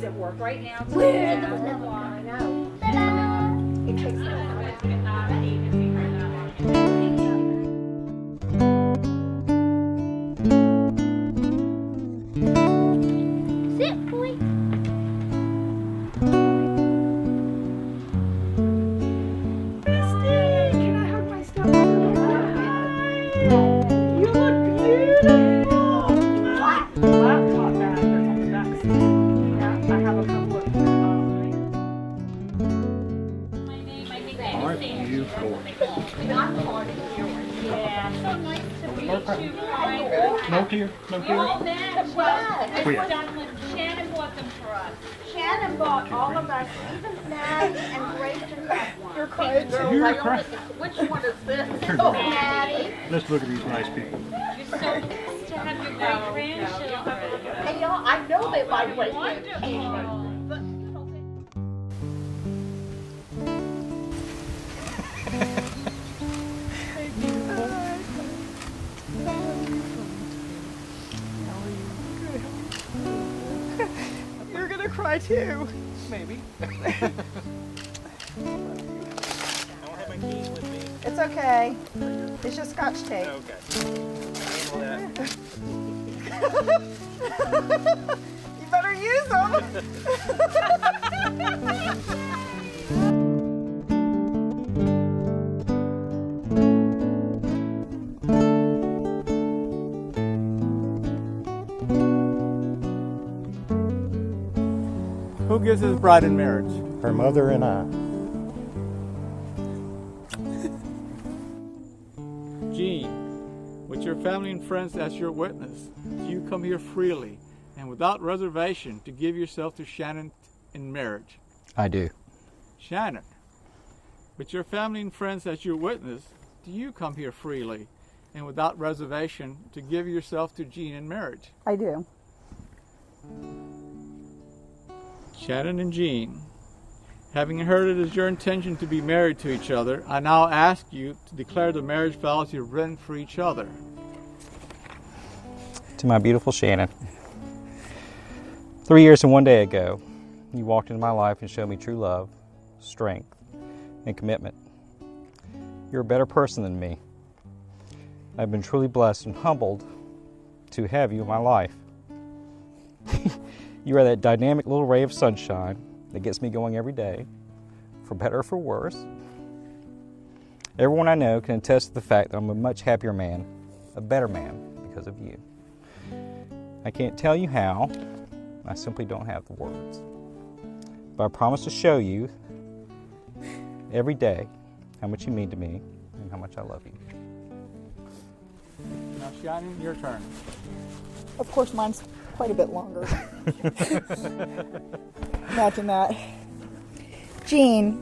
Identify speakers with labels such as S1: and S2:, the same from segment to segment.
S1: is at work right now.
S2: I know. It takes so long.
S3: Sit, boy.
S1: Can I hug my stepmother? You look beautiful. Laptop bag that's on the back seat. Yeah, I have a couple of. My name
S4: Aren't
S1: is
S4: you gorgeous?
S1: Yeah, so nice to meet you. Right.
S4: No tear, no
S1: We
S4: tear.
S1: all met. Well,
S4: Oh, yeah.
S1: Shannon bought them for us.
S2: Shannon bought all of us, even Maddie and Grayson got one.
S1: You're crying, girl.
S4: You're crying.
S1: Which one is this?
S4: Here,
S1: Oh,
S4: Maddie.
S1: Maddie.
S4: Let's look at these nice people.
S1: You're so blessed to have your great grandchildren.
S2: And y'all, I know they like Grayson.
S1: Wonderful.
S5: You're gonna cry too.
S4: Maybe. I don't have my keys with me.
S5: It's okay. It's just scotch tape.
S4: Okay. Handle that.
S5: You better use them.
S6: Who gives his bride in marriage?
S4: Her mother and I.
S6: Gene, with your family and friends as your witness, do you come here freely and without reservation to give yourself to Shannon in marriage?
S7: I do.
S6: Shannon, with your family and friends as your witness, do you come here freely and without reservation to give yourself to Gene in marriage?
S5: I do.
S6: Shannon and Gene, having heard it is your intention to be married to each other, I now ask you to declare the marriage vows you've written for each other.
S7: To my beautiful Shannon, 3 years and 1 day ago, you walked into my life and showed me true love, strength, and commitment. You're a better person than me. I've been truly blessed and humbled to have you in my life. You are that dynamic little ray of sunshine that gets me going every day, for better or for worse. Everyone I know can attest to the fact that I'm a much happier man, a better man, because of you. I can't tell you how, I simply don't have the words. But I promise to show you every day how much you mean to me and how much I love you.
S6: Now, Shannon, your turn.
S5: Of course, mine's quite a bit longer. Imagine that. Gene,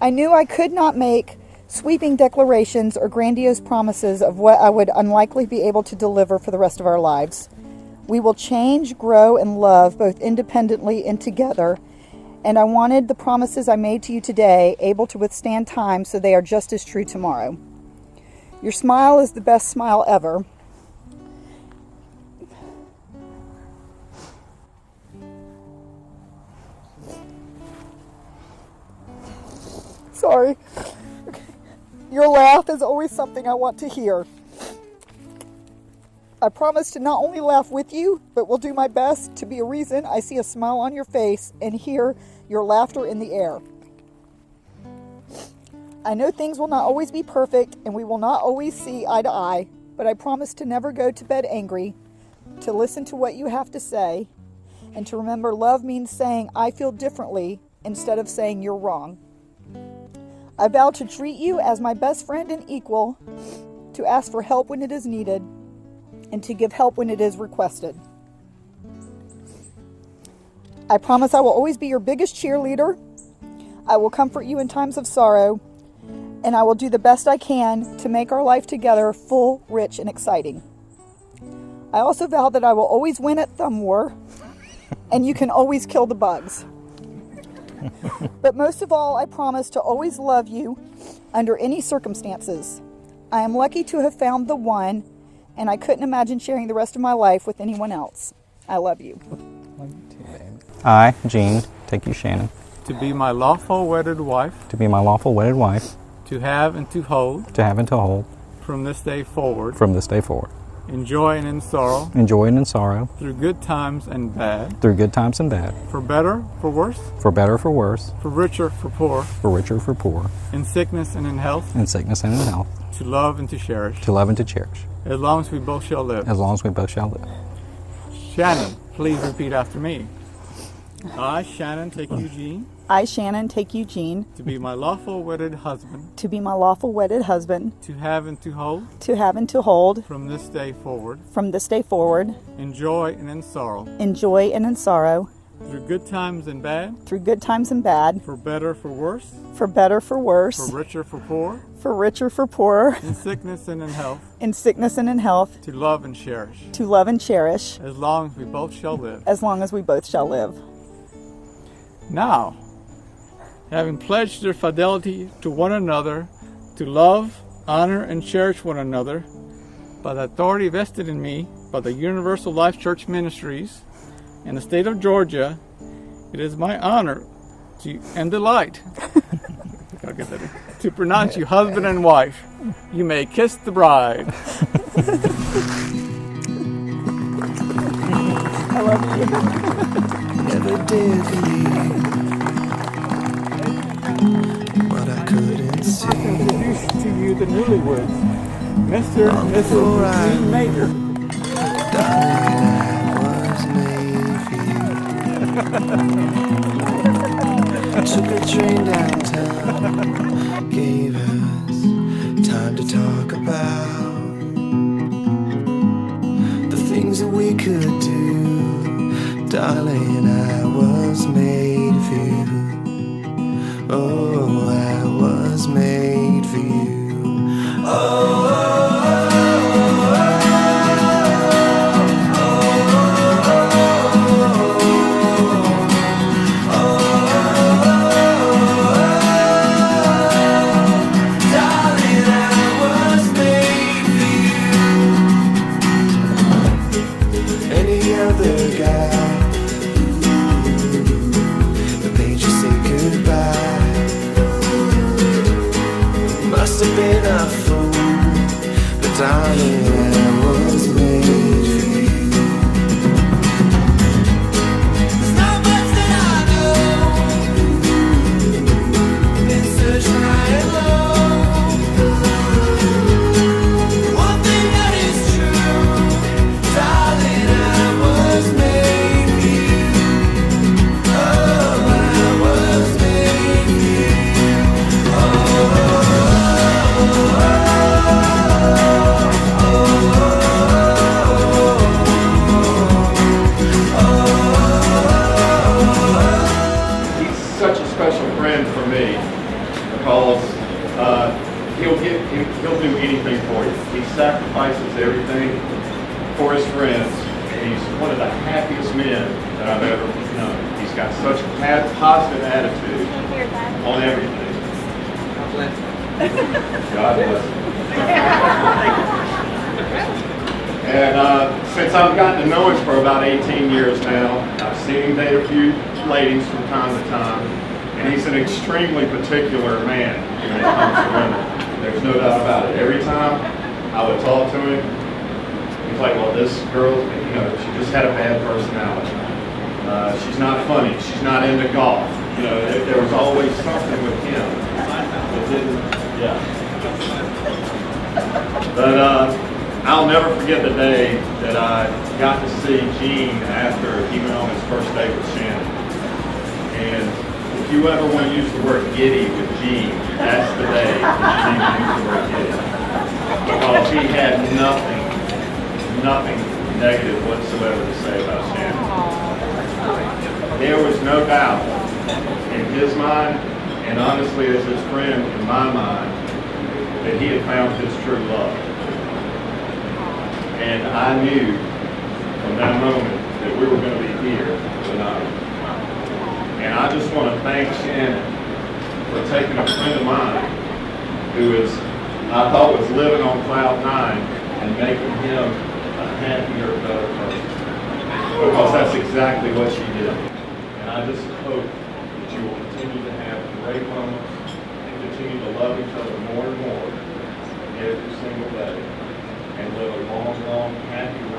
S5: I knew I could not make sweeping declarations or grandiose promises of what I would unlikely be able to deliver for the rest of our lives. We will change, grow, and love both independently and together. And I wanted the promises I made to you today able to withstand time so they are just as true tomorrow. Your smile is the best smile ever. Sorry. Okay. Your laugh is always something I want to hear. I promise to not only laugh with you, but will do my best to be a reason I see a smile on your face and hear your laughter in the air. I know things will not always be perfect and we will not always see eye to eye, but I promise to never go to bed angry, to listen to what you have to say, and to remember love means saying I feel differently instead of saying you're wrong. I vow to treat you as my best friend and equal, to ask for help when it is needed, and to give help when it is requested. I promise I will always be your biggest cheerleader. I will comfort you in times of sorrow, and I will do the best I can to make our life together full, rich, and exciting. I also vow that I will always win at thumb war, and you can always kill the bugs. But most of all, I promise to always love you under any circumstances. I am lucky to have found the one, and I couldn't imagine sharing the rest of my life with anyone else. I love you.
S7: Love you too, babe. I, Gene, take you, Shannon,
S6: to be my lawful wedded wife,
S7: to be my lawful wedded wife,
S6: to have and to hold,
S7: to have and to hold,
S6: from this day forward,
S7: from this day forward,
S6: in joy and in sorrow,
S7: in joy and in sorrow,
S6: through good times and bad,
S7: through good times and bad,
S6: for better, for worse,
S7: for better, for worse,
S6: for richer, for poor,
S7: for richer, for poor,
S6: in sickness and in health,
S7: in sickness and in health,
S6: to love and to cherish,
S7: to love and to cherish,
S6: as long as we both shall live.
S7: as long as we both shall live.
S6: Shannon, please repeat after me. I, Shannon, take Eugene,
S5: I, Shannon, take you, Gene,
S6: to be my lawful wedded husband,
S5: to be my lawful wedded husband,
S6: to have and to hold,
S5: to have and to hold,
S6: from this day forward,
S5: from this day forward,
S6: in joy and in sorrow,
S5: in joy and in sorrow,
S6: through good times and bad,
S5: through good times and bad,
S6: for better, for worse,
S5: for better, for worse,
S6: for richer, for poor,
S5: for richer, for poorer,
S6: in sickness and in health,
S5: in sickness and in health,
S6: to love and cherish,
S5: to love and cherish,
S6: as long as we both shall live.
S5: as long as we both shall live.
S6: Now, having pledged their fidelity to one another, to love, honor, and cherish one another, by the authority vested in me by the Universal Life Church Ministries in the state of Georgia, it is my honor and delight to pronounce you husband and wife. You may kiss the bride.
S5: I love you.
S8: Never did believe what I couldn't see.
S6: Introduce to you the newlyweds, Mr. and Mrs. Mckinney-Major.
S8: Darling, I was made for you. Took a train downtown, gave us time to talk about the things that we could do. Darling, I was made for you. Oh, I was made for you. Oh. Been a fool, but darling, I was made for you. There's not much that I know, been searching high and low. One thing that is true, darling, I was made for you. Oh, I was made for you. Oh.
S4: Such a special friend for me because he'll do anything for you. He sacrifices everything for his friends, and he's one of the happiest men that I've ever known. He's got such a positive attitude on everything. God bless him. God bless him. And since I've gotten to know him for about 18 years now, I've seen him date a few ladies from time to time, and he's an extremely particular man when it comes to women. There's no doubt about it. Every time I would talk to him, he's like, well, this girl, she just had a bad personality. She's not funny. She's not into golf. There was always something with him that didn't, But I'll never forget the day that I got to see Gene after he went on his first date with Shannon. And if you ever want to use the word giddy with Gene, that's the day that Gene used the word giddy. Because he had nothing negative whatsoever to say about Shannon. There was no doubt in his mind, and honestly as his friend in my mind, that he had found his true love. And I knew from that moment that we were going to be here tonight. And I just want to thank Shannon for taking a friend of mine who I thought was living on cloud nine and making him a happier, better person. Because that's exactly what she did. I just hope that you will continue to have great moments and continue to love each other more and more every single day and live a long, long, happy